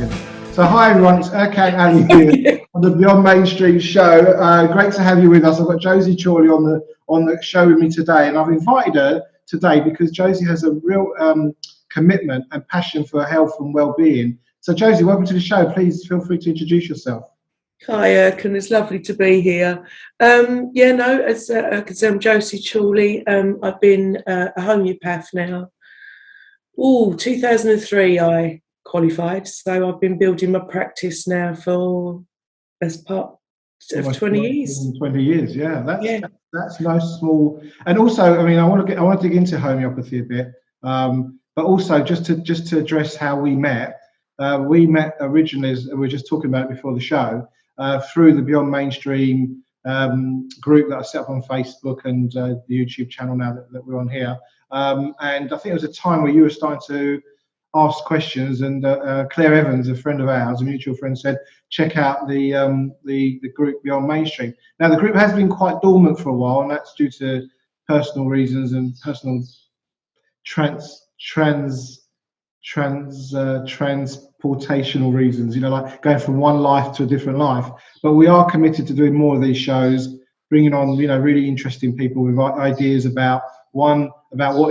amazing. So hi everyone, it's Erkan and here on the Beyond Mainstream show. Great to have you with us. I've got Josie Chorley on the show with me today, and I've invited her today because Josie has a real commitment and passion for health and well-being. So Josie, welcome to the show. Please feel free to introduce yourself. Hi Erkan, it's lovely to be here. As Erkan said, I'm Josie Chorley. I've been a homeopath now. 2003 I qualified, so I've been building my practice now for as part of 20 years. 20 years, yeah. That's no small. And also, I mean, I want to dig into homeopathy a bit, but also just to address how we met. We met originally, as we were just talking about it before the show, through the Beyond Mainstream group that I set up on Facebook and the YouTube channel now that we're on here. And I think it was a time where you were starting to ask questions, and Claire Evans, a friend of ours, a mutual friend, said, check out the group Beyond Mainstream. Now, the group has been quite dormant for a while, and that's due to personal reasons and personal transportational reasons, like going from one life to a different life. But we are committed to doing more of these shows, bringing on, really interesting people with ideas about what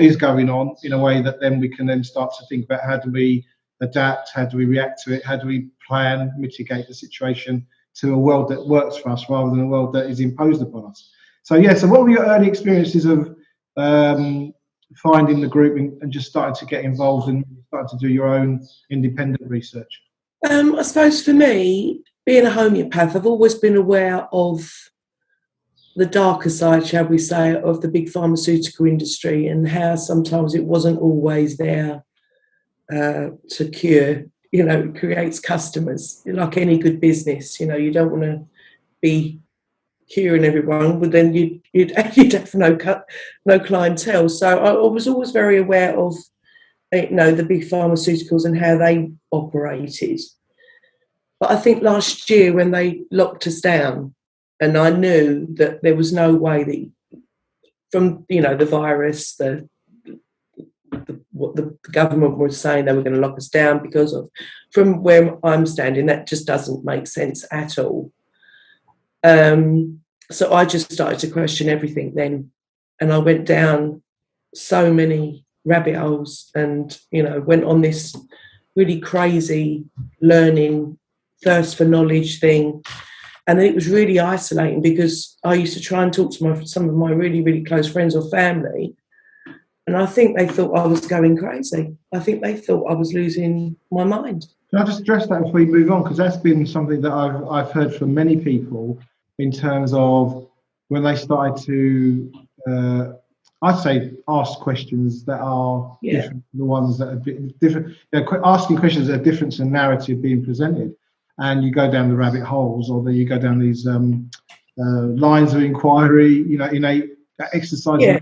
is going on, in a way that then we can then start to think about how do we adapt, how do we react to it, how do we plan, mitigate the situation to a world that works for us rather than a world that is imposed upon us. So what were your early experiences of finding the group and just starting to get involved and starting to do your own independent research? I suppose for me, being a homeopath, I've always been aware of the darker side, shall we say, of the big pharmaceutical industry, and how sometimes it wasn't always there to cure. It creates customers, like any good business. You don't want to be curing everyone, but then you'd have no clientele. So I was always very aware of the big pharmaceuticals and how they operated. But I think last year when they locked us down, and I knew that there was no way that from the virus, what the government was saying they were going to lock us down because of, from where I'm standing, that just doesn't make sense at all. So I just started to question everything then, and I went down so many rabbit holes and went on this really crazy learning, thirst for knowledge thing. And then it was really isolating because I used to try and talk to some of my really, really close friends or family, and I think they thought I was going crazy. I think they thought I was losing my mind. Can I just address that before you move on? Because that's been something that I've heard from many people in terms of when they started to, I'd say, ask questions that are different from the ones that are different. Asking questions that are different to the narrative being presented. And you go down the rabbit holes, or you go down these lines of inquiry, innate exercise of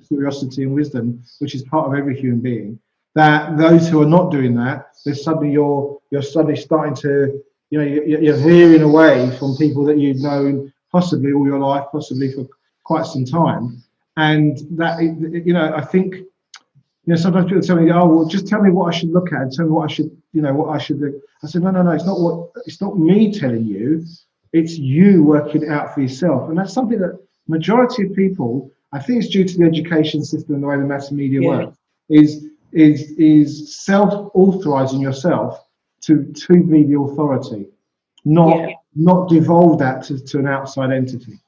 curiosity and wisdom, which is part of every human being. That those who are not doing that, there's suddenly you're suddenly starting to, you're veering away from people that you've known possibly all your life, possibly for quite some time, and that I think. Sometimes people tell me, "Oh, well, just tell me what I should look at, and tell me what I should, what I should do." I said, "No, it's not me telling you, it's you working it out for yourself." And that's something that majority of people, I think it's due to the education system and the way the mass media works, is self-authorizing yourself to be the authority, not devolve that to an outside entity.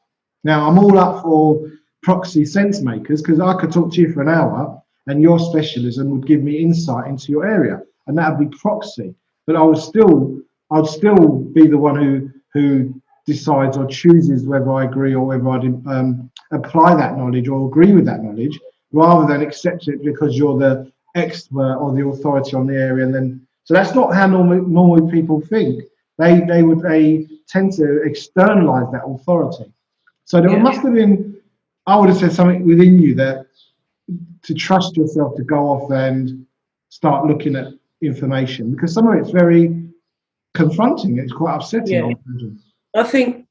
Now, I'm all up for proxy sense makers, because I could talk to you for an hour and your specialism would give me insight into your area, and that would be proxy. But I'd still be the one who decides or chooses whether I agree or whether I apply that knowledge or agree with that knowledge, rather than accept it because you're the expert or the authority on the area. And then, so that's not how normal people think. They tend to externalize that authority. So there must have been, I would have said something within you that to trust yourself to go off and start looking at information, because some of it's very confronting. It's quite upsetting. I think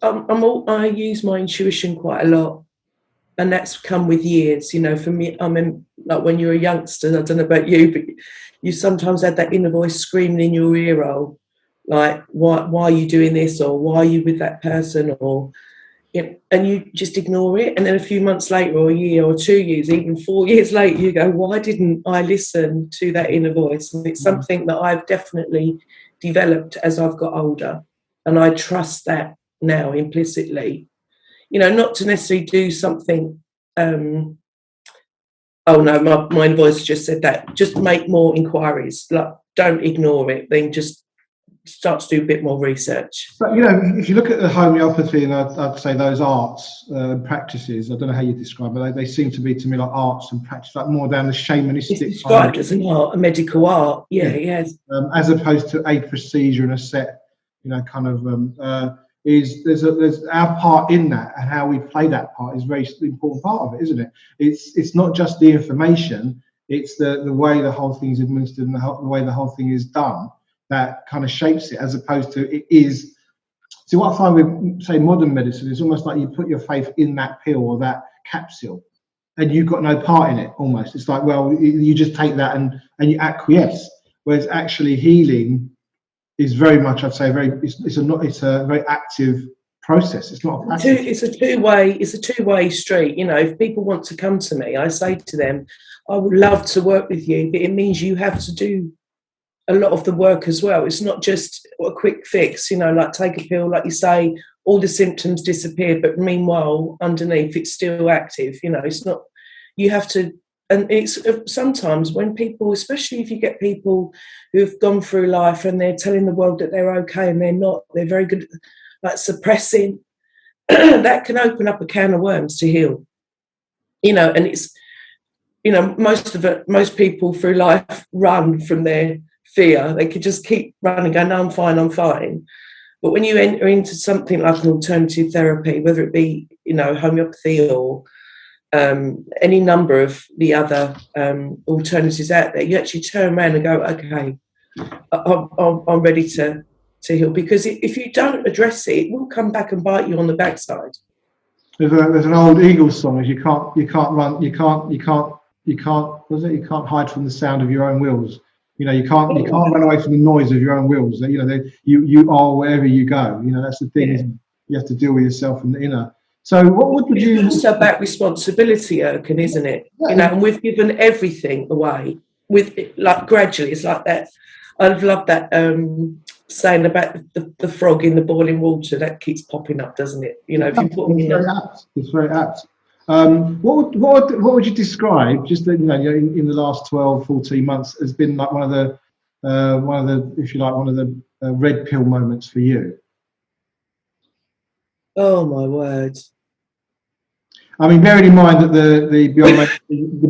I use my intuition quite a lot, and that's come with years. For me, like when you're a youngster, I don't know about you, but you sometimes had that inner voice screaming in your ear hole, like, why are you doing this, or why are you with that person, or and you just ignore it. And then a few months later, or a year or 2 years, even 4 years later, you go, why didn't I listen to that inner voice? And it's something that I've definitely developed as I've got older. And I trust that now implicitly. Not to necessarily do something, oh no, my inner voice just said that. Just make more inquiries. Like, don't ignore it, then just start to do a bit more research. But if you look at the homeopathy, and I'd say those arts and practices, I don't know how you describe it, they seem to be to me like arts and practice, like more down the shamanistic. It's described as an art, a medical art. Yeah, yes. As opposed to a procedure and a set, kind of there's our part in that, and how we play that part is a very important part of it, isn't it? It's not just the information, it's the way the whole thing is administered and the way the whole thing is done that kind of shapes it, as opposed to it is. See, what I find with, say, modern medicine is almost like you put your faith in that pill or that capsule, and you've got no part in it. Almost, it's like, well, you just take that and you acquiesce. Whereas actually healing is very much, I'd say, it's a very active process. It's not a passive. It's a two-way street. If people want to come to me, I say to them, I would love to work with you, but it means you have to do a lot of the work as well. It's not just a quick fix, like take a pill, like you say, all the symptoms disappear, but meanwhile underneath it's still active. It's not, you have to. And it's sometimes when people, especially if you get people who've gone through life and they're telling the world that they're okay and they're not, they're very good at like suppressing, that can open up a can of worms to heal. And it's, most people through life run from their fear. They could just keep running, go, no, I'm fine. But when you enter into something like an alternative therapy, whether it be, homeopathy or any number of the other alternatives out there, you actually turn around and go, okay, I'm ready to heal. Because if you don't address it, it will come back and bite you on the backside. There's an old Eagles song: "You can't hide from the sound of your own wheels." You can't run away from the noise of your own wheels. You are wherever you go. That's the thing. Yeah. You have to deal with yourself in the inner. So what would you? It's also about responsibility, Erkan, isn't it? Yeah. And we've given everything away with like gradually. It's like that. I've loved that saying about the frog in the boiling water that keeps popping up, doesn't it? If you put it's very apt. What would you describe, just in the last 12, 14 months, has been like one of the if you like, one of the red pill moments for you? Oh my word! I mean, bearing in mind that the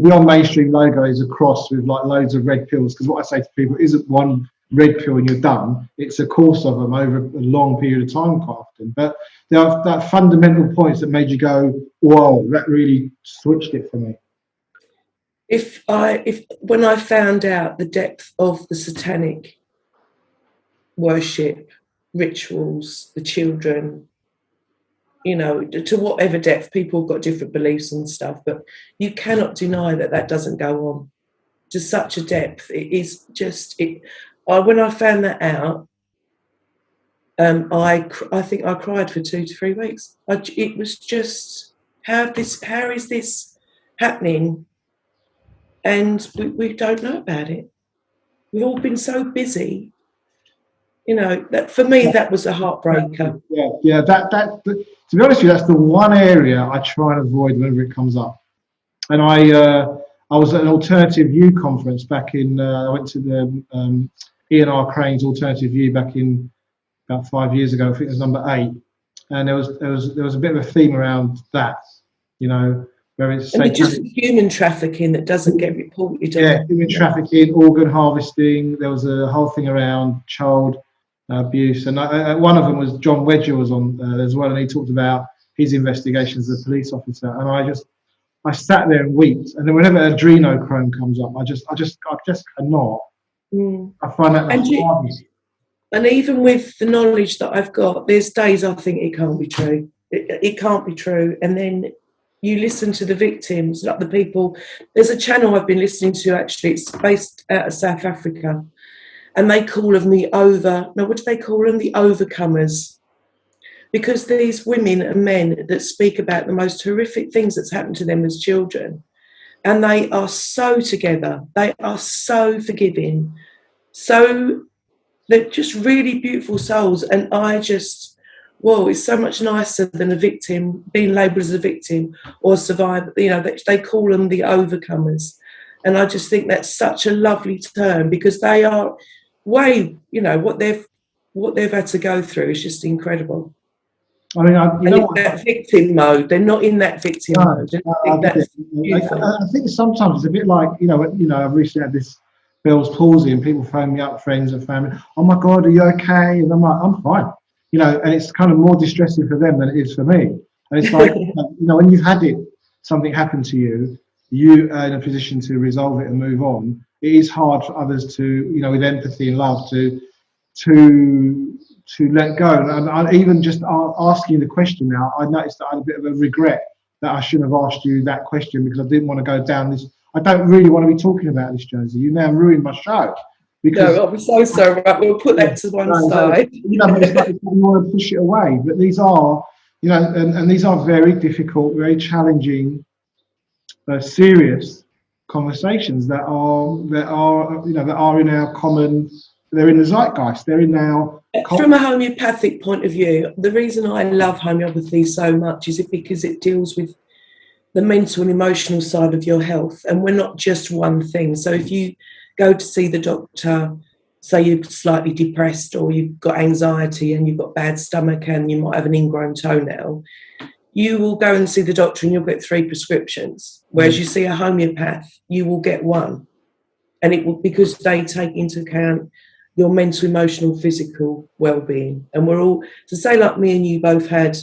Beyond Mainstream logo is a cross with like loads of red pills, because what I say to people isn't one red pill and you're done. It's a course of them over a long period of time quite often. But there are that fundamental points that made you go, whoa, that really switched it for me. When I found out the depth of the satanic worship, rituals, the children, to whatever depth, people have got different beliefs and stuff, but you cannot deny that doesn't go on to such a depth. It is just it. When I found that out, I think I cried for 2 to 3 weeks. It was just, how is this happening? And we don't know about it. We've all been so busy. That for me, that was a heartbreaker. Yeah. That to be honest with you, that's the one area I try and avoid whenever it comes up. And I was at an Alternative View conference back in. I went to the Ian R. Crane's Alternative View back in about 5 years ago. I think it was number 8, and there was a bit of a theme around that. Where it's just human trafficking that doesn't get reported. Yeah, human trafficking, organ harvesting. There was a whole thing around child abuse, and one of them was John Wedger was on as well, and he talked about his investigations as a police officer. And I sat there and wept. And then whenever adrenochrome comes up, I just cannot. I find that the hardest. And even with the knowledge that I've got, there's days I think it can't be true. It can't be true, and then you listen to the victims, like the people. There's a channel I've been listening to, actually. It's based out of South Africa, and they call them what do they call them? The overcomers. Because these women and men that speak about the most horrific things that's happened to them as children, and they are so together, they are so forgiving, so they're just really beautiful souls. And I just, whoa, it's so much nicer than a victim, being labelled as a victim or a survivor. You know, they call them the overcomers. And I just think that's such a lovely term, because they are way, you know, what they've had to go through is just incredible. I mean, you know, that victim mode. They're not in that victim mode. I think sometimes it's a bit like, you know, I've recently had this Bell's palsy, and people phone me up, friends and family. Oh my God, are you okay? And I'm like, I'm fine. You know, and it's kind of more distressing for them than it is for me. And it's like, you know, when you've had something happen to you, you are in a position to resolve it and move on. It is hard for others to, you know, with empathy and love, to let go. And I, even just asking the question now, I noticed that I had a bit of a regret that I shouldn't have asked you that question, because I didn't want to go down this. I don't really want to be talking about this, Josie. You now ruined my show. Because no, I'm so sorry. Right, we'll put that to one side. You know, it's like you want to push it away. But these are, you know, and these are very difficult, very challenging, serious conversations that are, you know, that are in our common. They're in the zeitgeist. They're in our. From a homeopathic point of view, the reason I love homeopathy so much is because it deals with the mental and emotional side of your health, and we're not just one thing. So if you go to see the doctor, say you're slightly depressed or you've got anxiety and you've got bad stomach and you might have an ingrown toenail, you will go and see the doctor and you'll get 3 prescriptions. Whereas you see a homeopath, you will get 1. And it will, because they take into account your mental, emotional, physical well-being. And we're all, to say like me and you both had,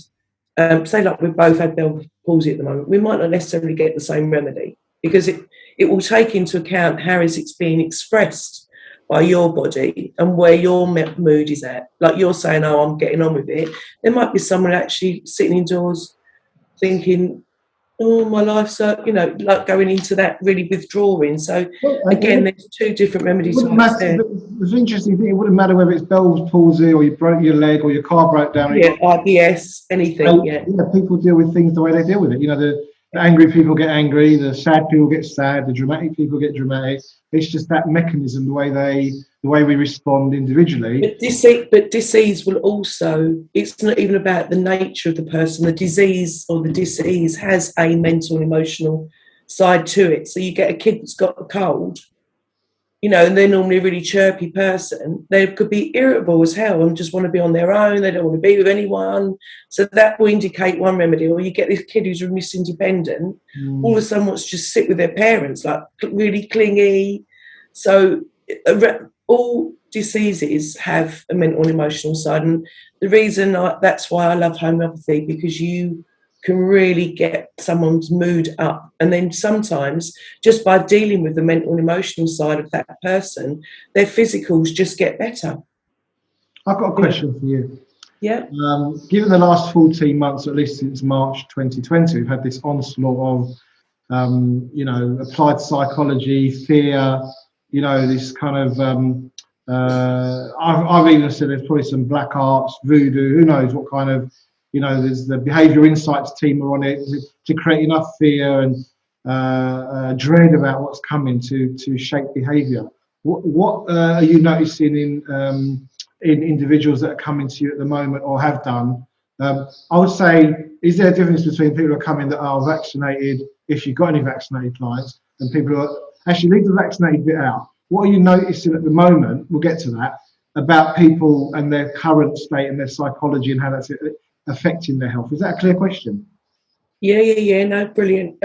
say like we've both had Bell's palsy at the moment, we might not necessarily get the same remedy, because it will take into account how it's being expressed by your body and where your mood is at. Like you're saying, oh, I'm getting on with it. There might be someone actually sitting indoors thinking, oh, my life's, you know, like going into that really withdrawing. So again, there's 2 different remedies. It's interesting thing. It wouldn't matter whether it's Bell's palsy or you broke your leg or your car broke down. Yeah, IBS, anything. Yeah, people deal with things the way they deal with it. You know, the angry people get angry, the sad people get sad, the dramatic people get dramatic. It's just that mechanism, the way we respond individually. But disease will also, it's not even about the nature of the person. The disease or the disease has a mental and emotional side to it. So you get a kid that's got a cold, you know, and they're normally a really chirpy person. They could be irritable as hell and just want to be on their own. They don't want to be with anyone. So that will indicate one remedy. Or you get this kid who's Miss Independent, all of a sudden wants to just sit with their parents, like really clingy. So all diseases have a mental and emotional side. And the reason that's why I love homeopathy, because you can really get someone's mood up. And then sometimes just by dealing with the mental and emotional side of that person, their physicals just get better. I've got a question for you. Yeah. Given the last 14 months, at least since March 2020, we've had this onslaught of, you know, applied psychology, fear, you know, this kind of, I've even said there's probably some black arts, voodoo, who knows what kind of, you know, there's the behavioural insights team are on it to create enough fear and dread about what's coming to shape behaviour. What are you noticing in individuals that are coming to you at the moment or have done? I would say, is there a difference between people who are coming that are vaccinated, if you've got any vaccinated clients, and people who are, actually leave the vaccinated bit out. What are you noticing at the moment, we'll get to that, about people and their current state and their psychology and how that's affecting their health? Is that a clear question? Yeah, no, brilliant.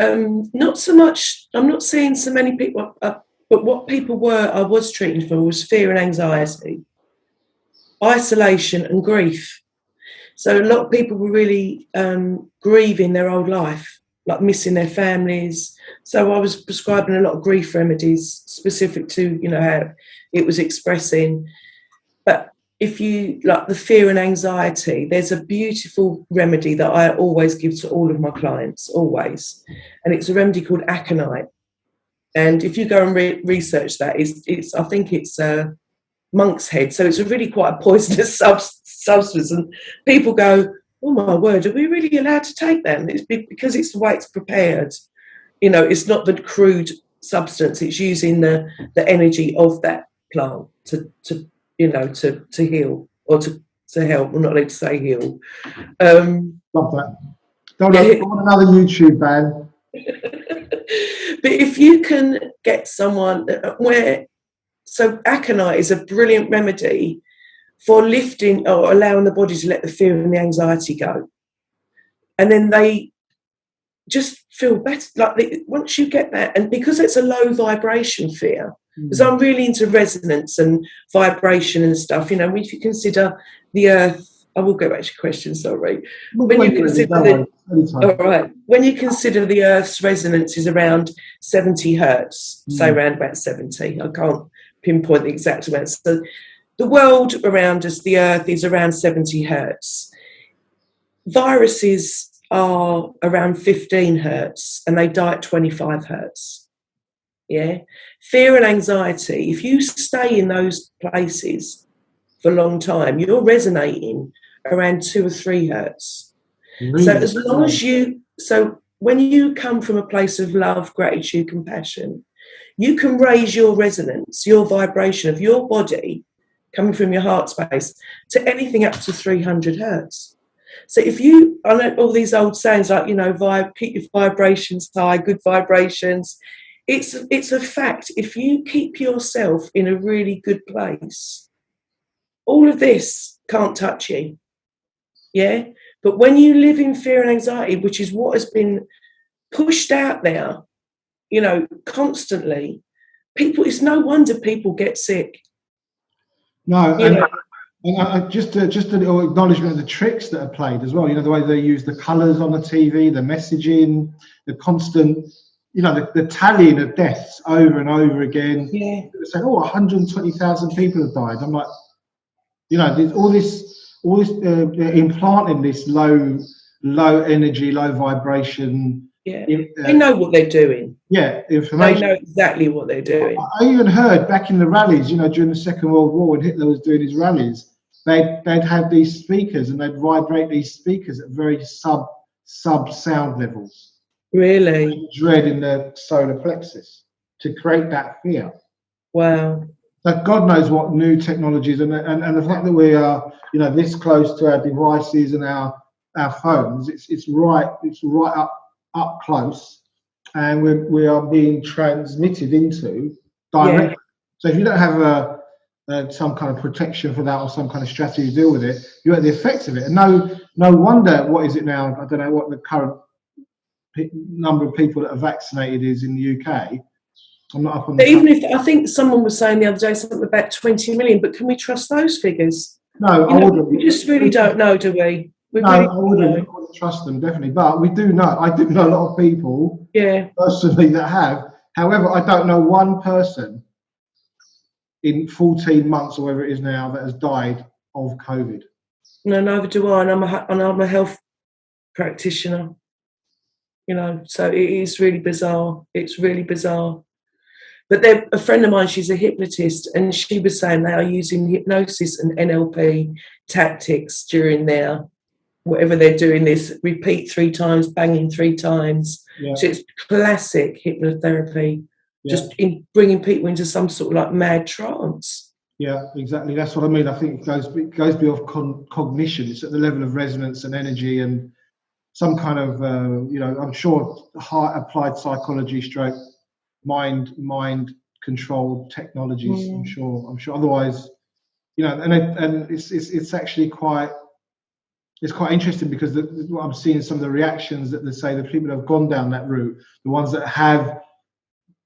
Not so much, I'm not seeing so many people, but what people I was treating for was fear and anxiety, isolation and grief. So a lot of people were really grieving their old life, like missing their families. So I was prescribing a lot of grief remedies specific to, you know, how it was expressing. But if you like the fear and anxiety, there's a beautiful remedy that I always give to all of my clients, always. And it's a remedy called aconite. And if you go and research that, it's I think it's monk's head. So it's a really quite a poisonous substance. And people go, oh my word, are we really allowed to take that? And it's because it's the way it's prepared. You know, it's not the crude substance. It's using the energy of that plant to heal or to help. I'm not allowed to say heal. Love that. Don't want another YouTube ban. But if you can get someone so aconite is a brilliant remedy for lifting or allowing the body to let the fear and the anxiety go. And then they just feel better. Like once you get that, and because it's a low vibration fear, because I'm really into resonance and vibration and stuff, you know, if you consider the earth, I will go back to your question, sorry. When you consider when you consider the earth's resonance is around 70 hertz, say around about 70, I can't pinpoint the exact amount. So the world around us, the earth, is around 70 hertz. Viruses are around 15 hertz and they die at 25 hertz. Yeah. Fear and anxiety, if you stay in those places for a long time, you're resonating around 2 or 3 hertz. Really? So as long as when you come from a place of love, gratitude, compassion, you can raise your resonance, your vibration of your body coming from your heart space to anything up to 300 hertz. So I know all these old sayings like, you know, keep your vibrations high, good vibrations. It's a fact. If you keep yourself in a really good place, all of this can't touch you. Yeah. But when you live in fear and anxiety, which is what has been pushed out there, you know, constantly, it's no wonder people get sick. No, and just a little acknowledgement of the tricks that are played as well. You know, the way they use the colours on the TV, the messaging, the constant, you know, the tallying of deaths over and over again. Yeah. Saying, 120,000 people have died. I'm like, you know, there's all this implanting this low energy, low vibration. Yeah, they know what they're doing. Yeah, information. They know exactly what they're doing. I even heard back in the rallies, you know, during the Second World War when Hitler was doing his rallies, they'd have these speakers and they'd vibrate these speakers at very sub sound levels. Really? Dread in the solar plexus to create that fear. Wow. But God knows what new technologies and the fact that we are, you know, this close to our devices and our phones, it's right up close, and we are being transmitted into directly. Yeah. So if you don't have some kind of protection for that or some kind of strategy to deal with it, you're at the effects of it. And no wonder, what is it now? I don't know what the current number of people that are vaccinated is in the UK. I'm not up on. But even if I think someone was saying the other day something about 20 million, but can we trust those figures? No, I wouldn't. We just really don't know, do we? I wouldn't trust them, definitely. But we do know. I do know a lot of people, personally, that have. However, I don't know one person in 14 months or whatever it is now that has died of COVID. No, neither do I. And I'm a health practitioner. You know, so it is really bizarre. It's really bizarre. But a friend of mine, she's a hypnotist, and she was saying they are using hypnosis and NLP tactics during their whatever they're doing, this repeat 3 times, banging 3 times. Yeah. So it's classic hypnotherapy, just in bringing people into some sort of like mad trance. Yeah, exactly. That's what I mean. I think it goes beyond cognition. It's at the level of resonance and energy and some kind of, I'm sure applied psychology stroke mind controlled technologies. I'm sure. Otherwise, and it's actually quite interesting because what I'm seeing, some of the reactions that they say the people that have gone down that route, the ones that have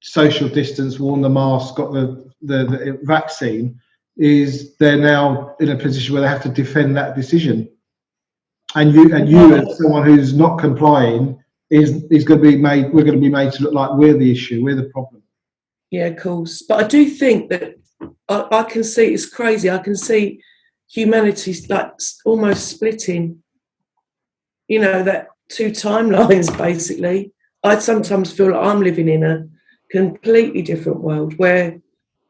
social distance, worn the mask, got the vaccine, is they're now in a position where they have to defend that decision. And you as someone who's not complying is going to be made. We're going to be made to look like we're the issue, we're the problem. Yeah, of course. But I do think that I can see, it's crazy. I can see humanity's like almost splitting, you know, that two timelines basically. I sometimes feel like I'm living in a completely different world where,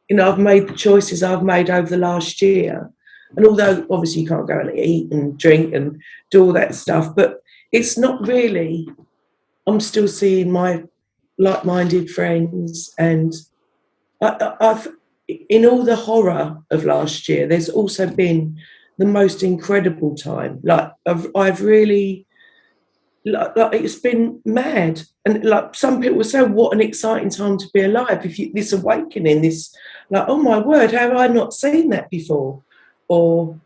you know, I've made the choices I've made over the last year. And although obviously you can't go and eat and drink and do all that stuff, but it's not really, I'm still seeing my like-minded friends, and I've, in all the horror of last year, there's also been the most incredible time. Like I've really, like it's been mad, and like some people will say, "What an exciting time to be alive!" If you, this awakening, this like, oh my word, how have I not seen that before? And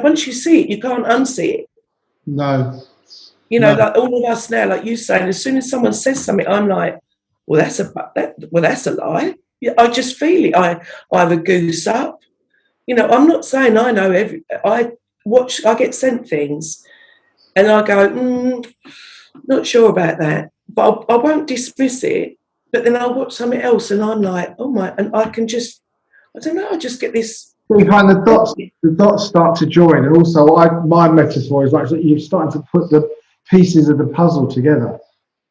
once you see it, you can't unsee it. No. You know, No. like all of us now, like you saying, as soon as someone says something, I'm like, well, that's a lie. Yeah, I just feel it. I have a goose up. You know, I'm not saying I know I get sent things, and I go, not sure about that, but I won't dismiss it. But then I'll watch something else, and I'm like, oh my, and I can just, I don't know, I just get this. You find the dots start to join, and also my metaphor is like you're starting to put the pieces of the puzzle together,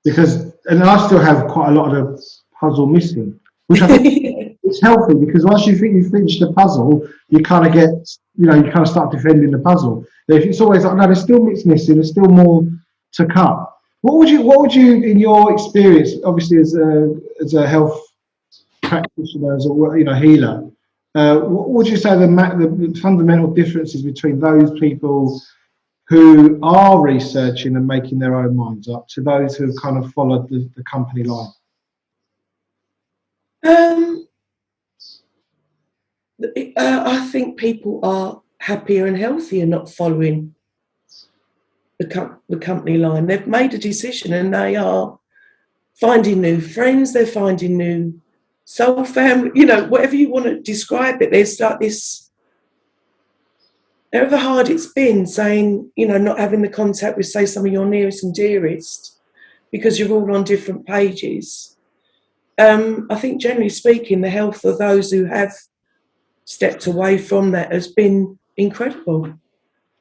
and I still have quite a lot of the puzzle missing, which I think it's healthy, because once you think you've finished the puzzle, you kind of get, you kind of start defending the puzzle. If it's always like, no, there's still bits missing, there's still more to come. What would you, in your experience, obviously as a health practitioner, as a healer, what would you say the fundamental differences between those people who are researching and making their own minds up to those who have kind of followed the company line? I think people are happier and healthier not following the company line. They've made a decision, and they are finding new friends. They're finding new soul family. You know, whatever you want to describe it. There's like this. However hard it's been, saying, not having the contact with, say, some of your nearest and dearest, because you're all on different pages. I think, generally speaking, the health of those who have stepped away from that has been incredible.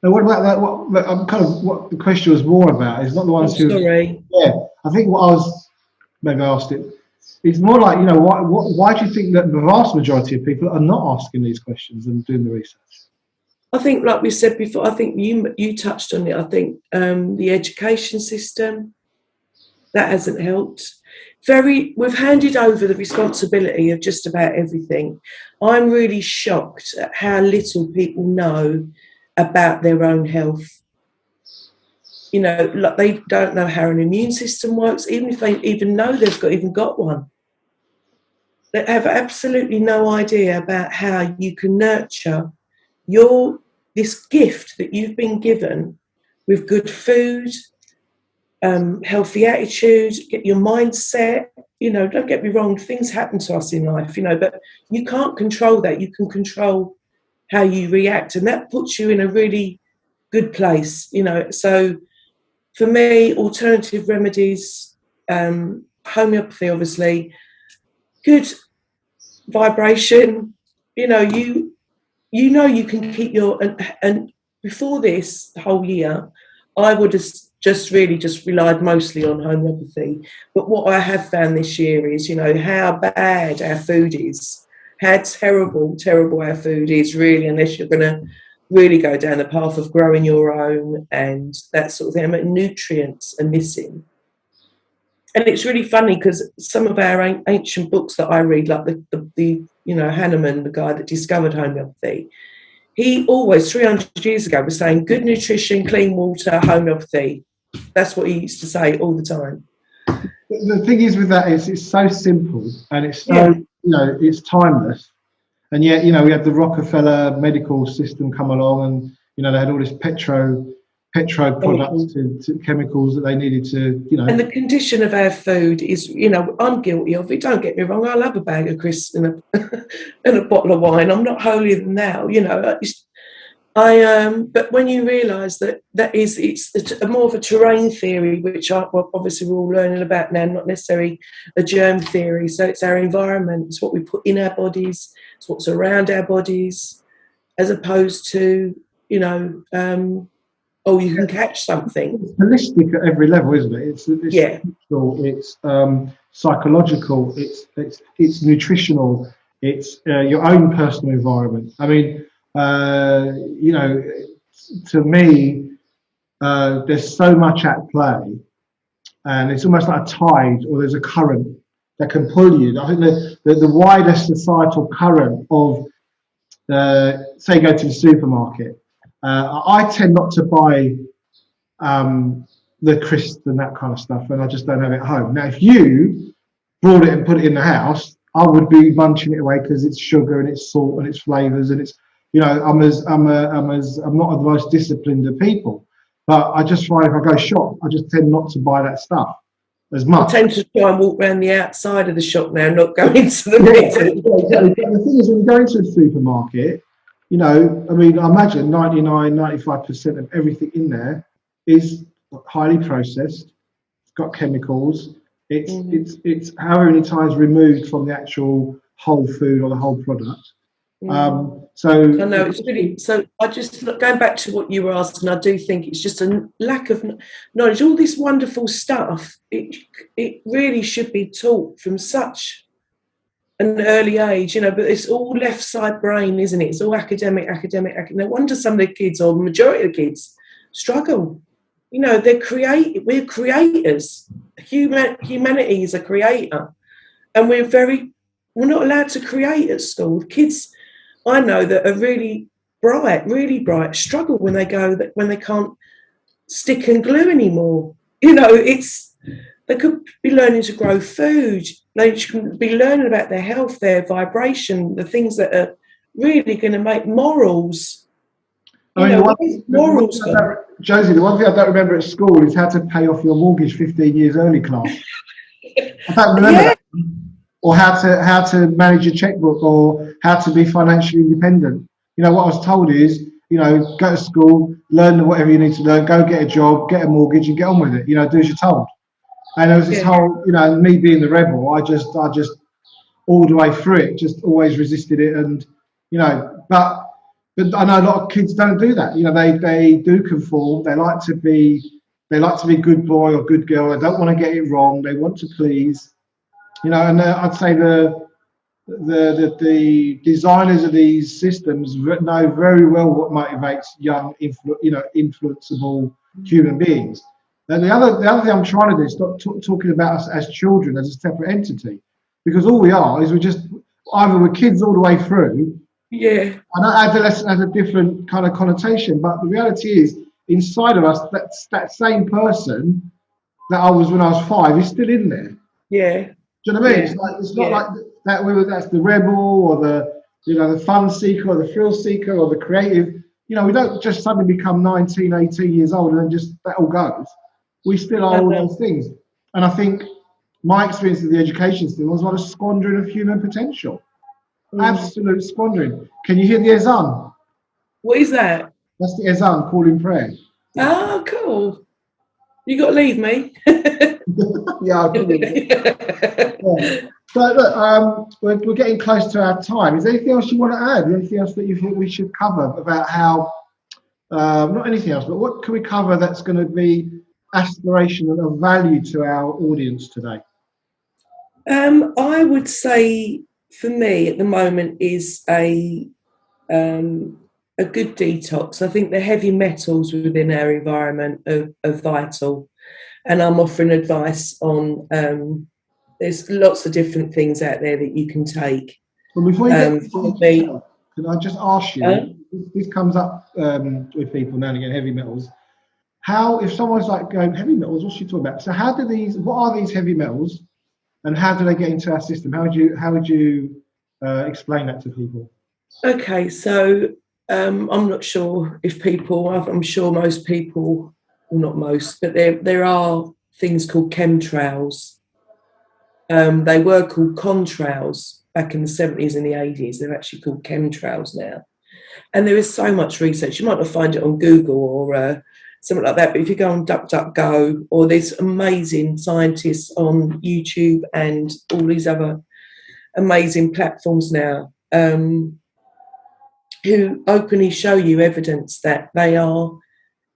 And what about that? What the question was more about is not the ones who. Sorry. Yeah, I think maybe I asked it. It's more like, why do you think that the vast majority of people are not asking these questions and doing the research? I think, like we said before, I think you touched on it. I think the education system, that hasn't helped. We've handed over the responsibility of just about everything. I'm really shocked at how little people know about their own health. Like they don't know how an immune system works, even if they even know they've even got one. They have absolutely no idea about how you can nurture this gift that you've been given with good food, healthy attitude, get your mindset. Don't get me wrong, things happen to us in life, but you can't control that. You can control how you react, and that puts you in a really good place, So for me, alternative remedies, homeopathy, obviously, good vibration, you can keep and before this whole year, I would have just relied mostly on homeopathy. But what I have found this year is, how bad our food is, how terrible our food is, really, unless you're going to really go down the path of growing your own and that sort of thing. But nutrients are missing. And it's really funny because some of our ancient books that I read, like the Hahnemann, the guy that discovered homeopathy, he always, 300 years ago, was saying good nutrition, clean water, homeopathy. That's what he used to say all the time. The thing is with that is it's so simple, and it's so, it's timeless. And yet, we had the Rockefeller medical system come along, and, they had all this petro products to chemicals that they needed to, And the condition of our food is, I'm guilty of it. Don't get me wrong. I love a bag of crisps and a bottle of wine. I'm not holier than thou, but when you realise that it's more of a terrain theory, which obviously we're all learning about now, not necessarily a germ theory. So it's our environment, it's what we put in our bodies, it's what's around our bodies, as opposed to you know, or you can catch something. It's holistic at every level, isn't it? It's Yeah. spiritual, it's psychological, it's nutritional, it's your own personal environment. I mean, you know, to me, there's so much at play, and it's almost like a tide or there's a current that can pull you. I think the wider societal current of, say, go to the supermarket. I tend not to buy the crisps and that kind of stuff, and I just don't have it at home. Now, if you brought it and put it in the house, I would be munching it away because it's sugar and it's salt and it's flavors and it's, you know, I'm not the most disciplined of people, but I just find if I go shop, I just tend not to buy that stuff as I much. tend to try and walk around the outside of the shop now, not go into the Yeah, middle. exactly. But the thing is, when you go into a supermarket, you know, I mean, I imagine 95% of everything in there is highly processed. It's got chemicals. It's however many times removed from the actual whole food or the whole product. So I know it's really. So I just going back to what you were asking. I do think it's just a lack of knowledge. All this wonderful stuff. It really should be taught from such an early age, you know. But it's all left side brain, isn't it? It's all academic. No wonder some of the kids, or the majority of the kids, struggle. You know, we're creators. Humanity is a creator, and we're not allowed to create at school. Kids I know that are really bright, struggle when they can't stick and glue anymore. You know, they could be learning to grow food. They should be learning about their health, their vibration, the things that are really going to make morals. I mean, Josie, the one thing I don't remember at school is how to pay off your mortgage 15 years early class. I don't remember that. Or how to manage your checkbook, or how to be financially independent. You know, what I was told is, you know, go to school, learn whatever you need to learn, go get a job, get a mortgage, and get on with it. You know, do as you're told. And there was this whole, you know, me being the rebel, I just all the way through it, just always resisted it, and you know, but I know a lot of kids don't do that. You know, they do conform. They like to be good boy or good girl. They don't want to get it wrong. They want to please. You know, and I'd say the designers of these systems know very well what motivates young, influenceable human beings. And the other thing I'm trying to do is stop talking about us as children, as a separate entity, because all we are is we're kids all the way through. Yeah. I know adolescent has a different kind of connotation, but the reality is, inside of us, that same person that I was when I was 5 is still in there. Yeah. Do you know what I mean? It's not like that. That's the rebel or the fun seeker or the thrill seeker or the creative. You know, we don't just suddenly become 19, 18 years old and then just that all goes. We still are all those things. And I think my experience of the education system was what a squandering of human potential. Absolute squandering. Can you hear the azan? What is that? That's the azan calling prayer. Oh, cool. You got to leave me. Yeah, I could. Yeah. So look, we're getting close to our time. Is there anything else you want to add? Anything else that you think we should cover about how, not anything else, but what can we cover that's going to be aspirational and of value to our audience today? I would say for me at the moment is a good detox. I think the heavy metals within our environment are vital, and I'm offering advice on. There's lots of different things out there that you can take. Well, before you get can I just ask you? This comes up with people now and again. Heavy metals. How, if someone's like going heavy metals, what's she talking about? So what are these heavy metals, and how do they get into our system? How would you explain that to people? Okay, so I'm not sure if people. I'm sure most people, well, not most, but there are things called chemtrails. They were called contrails back in the 70s and the 80s. They're actually called chemtrails now. And there is so much research. You might not find it on Google or something like that, but if you go on DuckDuckGo, or there's amazing scientists on YouTube and all these other amazing platforms now, who openly show you evidence that they are.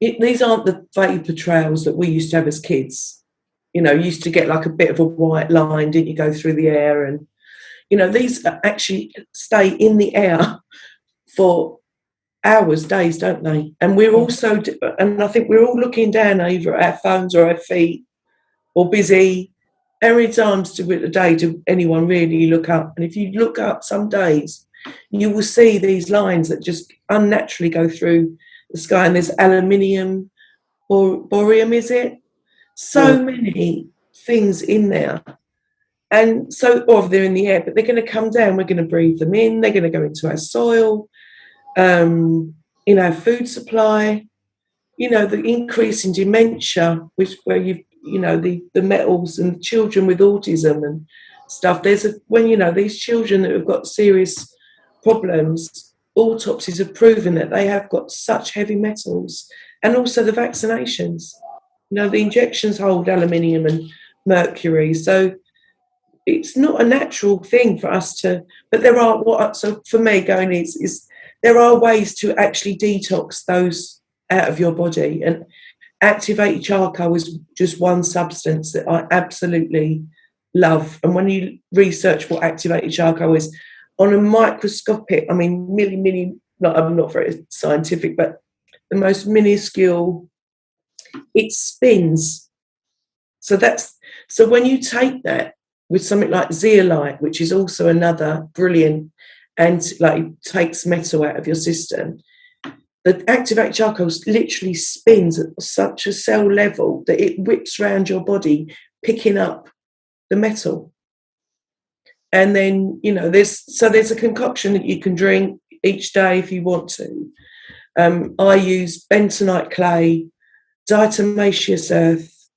These aren't the vapor trails that we used to have as kids. You know, you used to get like a bit of a white line, didn't you, go through the air, and you know these actually stay in the air for hours, days, don't they? And we're also, and I think we're all looking down either at our phones or our feet or busy. How many times do a day do anyone really look up? And if you look up some days, you will see these lines that just unnaturally go through the sky. And there's aluminium or borium, is it? So many things in there. And so, or they're in the air, but they're going to come down. We're going to breathe them in. They're going to go into our soil. In our food supply, you know, the increase in dementia, which where you know the metals and children with autism and stuff. When you know these children that have got serious problems, autopsies have proven that they have got such heavy metals, and also the vaccinations. You know, the injections hold aluminium and mercury, so it's not a natural thing for us to. But there are so for me, going is there are ways to actually detox those out of your body, and activated charcoal is just one substance that I absolutely love. And when you research what activated charcoal is on a microscopic, I mean, I'm not very scientific, but the most minuscule, it spins. So when you take that with something like zeolite, which is also another brilliant, and like takes metal out of your system, the activated charcoal literally spins at such a cell level that it whips around your body, picking up the metal. And then, you know, there's a concoction that you can drink each day if you want to. I use bentonite clay, diatomaceous earth,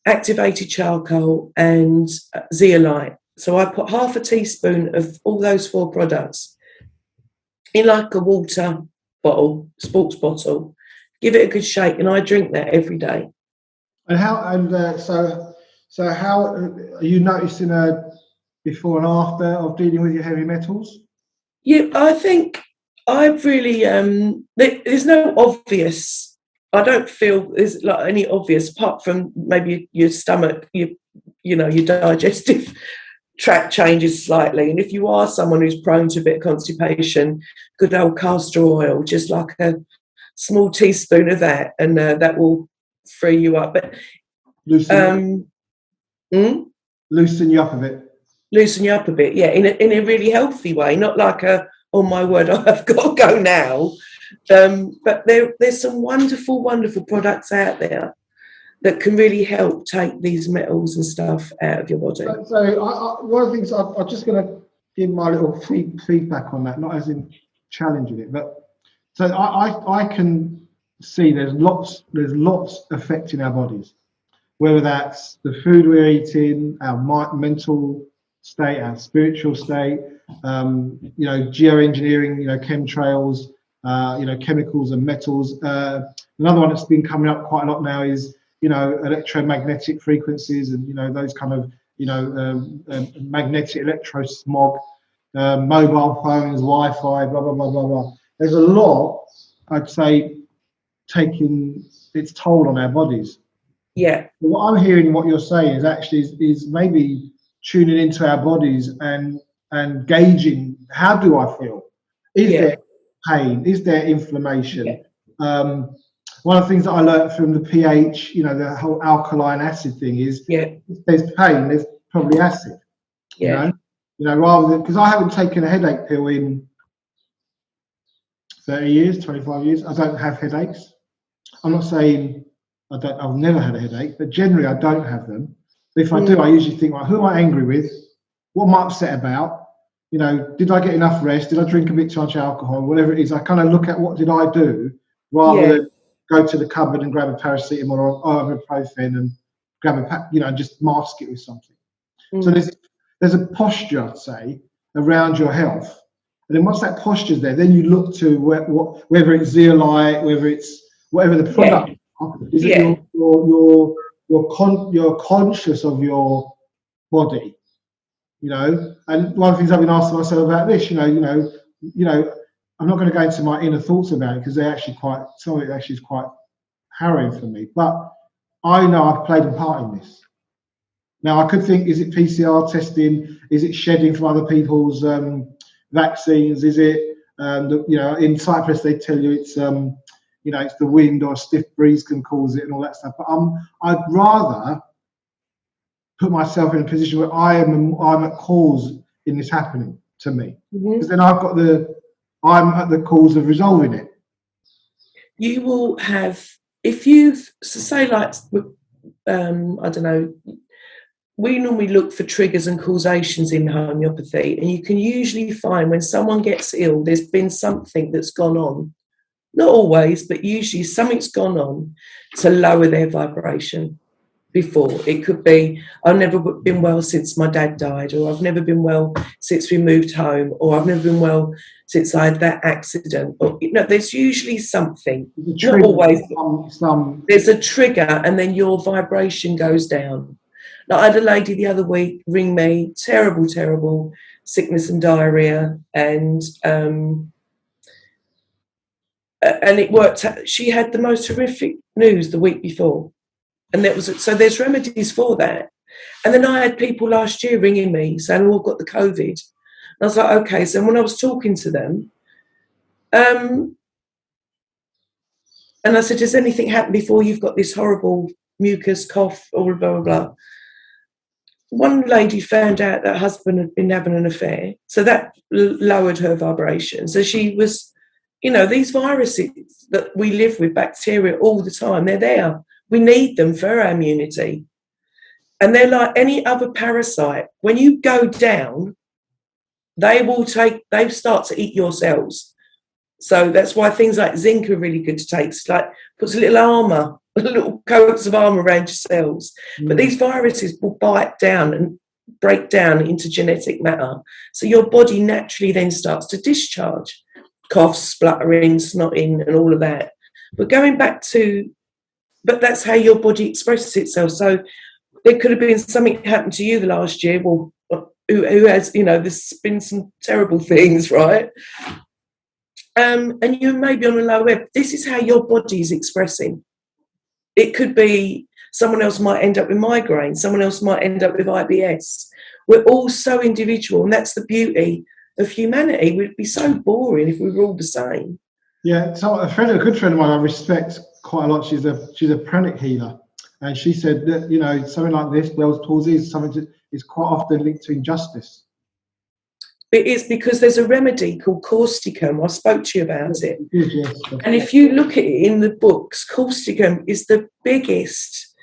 activated charcoal, and zeolite. So I put half a teaspoon of all those 4 products in like a water bottle, sports bottle, give it a good shake, and I drink that every day. And so how are you noticing a before and after of dealing with your heavy metals? Yeah, I think I've really there's no obvious. I don't feel there's like any obvious, apart from maybe your stomach, your digestive tract changes slightly. And if you are someone who's prone to a bit of constipation, good old castor oil, just like a small teaspoon of that, and that will free you up. But loosen you up a bit. Loosen you up a bit, yeah, in a really healthy way, not like oh my word, I've got to go now. But there's some wonderful, wonderful products out there that can really help take these metals and stuff out of your body. So one of the things I'm just going to give my little feedback on that, not as in challenging it, but so I can see there's lots affecting our bodies, whether that's the food we're eating, our mental state, our spiritual state, geoengineering, chemtrails, chemicals and metals. Another one that's been coming up quite a lot now is electromagnetic frequencies and those kind of magnetic electrosmog, mobile phones, Wi-Fi, blah blah blah blah blah. There's a lot, I'd say, taking its toll on our bodies. Yeah. What I'm hearing, what you're saying, is actually is maybe tuning into our bodies and gauging, how do I feel? Is there pain? Is there inflammation? Yeah. One of the things that I learned from the pH, the whole alkaline acid thing is, if there's pain, there's probably acid. Yeah. Rather than, because I haven't taken a headache pill in 30 years, 25 years. I don't have headaches. I'm not saying I've never had a headache, but generally I don't have them. If I do, I usually think, who am I angry with? What am I upset about? Did I get enough rest? Did I drink a bit too much alcohol? Whatever it is, I kind of look at what did I do rather than go to the cupboard and grab a paracetamol or ibuprofen and grab and just mask it with something. So there's a posture, I'd say, around your health. And then once that posture's there, then you look to whether it's zeolite, whether it's whatever the product is. That you're conscious of your body, And one of the things I've been asking myself about this, I'm not going to go into my inner thoughts about it because some of it actually is quite harrowing for me. But I know I've played a part in this. Now I could think: is it PCR testing? Is it shedding from other people's vaccines? Is it in Cyprus they tell you it's it's the wind or a stiff breeze can cause it and all that stuff. But I'd rather put myself in a position where I'm at cause in this happening to me, because then I'm at the cause of resolving it. You will have, if you've, so say like, I don't know, we normally look for triggers and causations in homeopathy, and you can usually find when someone gets ill, there's been something that's gone on. Not always, but usually something's gone on to lower their vibration before. It could be, I've never been well since my dad died, or I've never been well since we moved home, or I've never been well since I had that accident. Or, there's usually something. Not always. There's a trigger, and then your vibration goes down. Like, I had a lady the other week ring me, terrible sickness and diarrhea, and it worked. She had the most horrific news the week before, and so there's remedies for that. And then I had people last year ringing me saying, "Oh, I've got the COVID." And I was like, "Okay." So when I was talking to them, and I said, "Has anything happened before you've got this horrible mucus cough, or blah blah blah?" One lady found out that her husband had been having an affair, so that lowered her vibration. So she was, these viruses that we live with, bacteria all the time, they're there. We need them for our immunity. And they're like any other parasite. When you go down, they start to eat your cells. So that's why things like zinc are really good to take. It's like puts a little coats of armour around your cells. But these viruses will bite down and break down into genetic matter. So your body naturally then starts to discharge coughs, spluttering, snotting, and all of that. But but that's how your body expresses itself. So there could have been something happened to you the last year. Well, who has, there's been some terrible things, right? And you may be on a low ebb. This is how your body is expressing. It could be someone else might end up with migraine. Someone else might end up with IBS. We're all so individual, and that's the beauty of humanity. We'd be so boring if we were all the same. Yeah, so a good friend of mine I respect quite a lot. She's a pranic healer, and she said that something like this, Bell's palsy, is something that is quite often linked to injustice. It is, because there's a remedy called causticum. I spoke to you about it. Yes. And if you look at it in the books, causticum is the biggest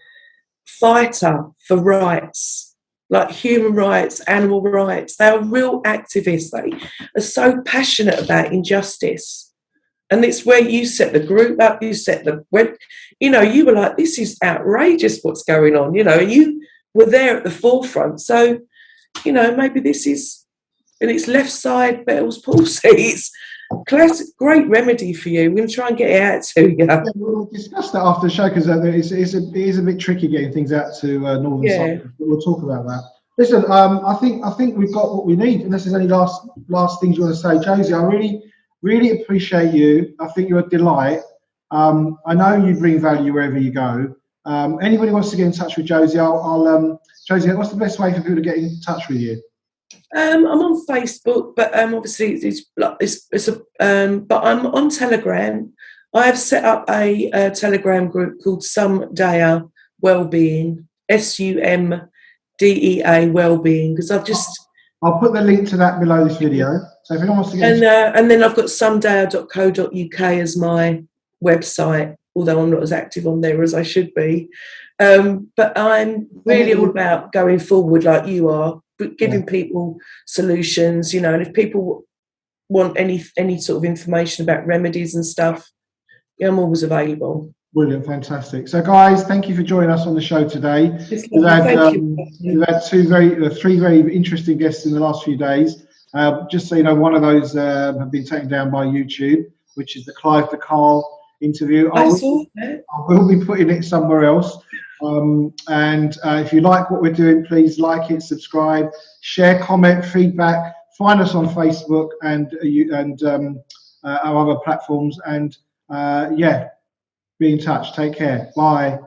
fighter for rights, like human rights, animal rights. They are real activists. They are so passionate about injustice. And it's where you set the group up, you set the web, you were like, this is outrageous what's going on, and you were there at the forefront. So, maybe this is, and it's left side Bell's palsy. It's classic, great remedy for you. We're going to try and get it out to you. Yeah, we'll discuss that after the show, because it is a bit tricky getting things out to Northern Cyprus. But we'll talk about that. Listen, I think we've got what we need. Unless there's any last things you want to say, Josie, I really appreciate you. I think you're a delight. I know you bring value wherever you go. Anybody wants to get in touch with Josie, Josie, what's the best way for people to get in touch with you? I'm on Facebook, but obviously but I'm on Telegram. I have set up a Telegram group called Sumdea Wellbeing, SUMDEA Wellbeing, because I'll put the link to that below this video. So if anyone wants to get and then I've got sumdea.co.uk as my website, although I'm not as active on there as I should be. But I'm really all about going forward like you are, giving people solutions, and if people want any sort of information about remedies and stuff, I'm always available. Brilliant, fantastic. So guys, thank you for joining us on the show today. We've had three very interesting guests in the last few days. Just so you know, one of those have been taken down by YouTube, which is the Clive de Carl interview. I will be putting it somewhere else. And if you like what we're doing, please like it, subscribe, share, comment, feedback. Find us on Facebook and our other platforms. And yeah, be in touch. Take care. Bye.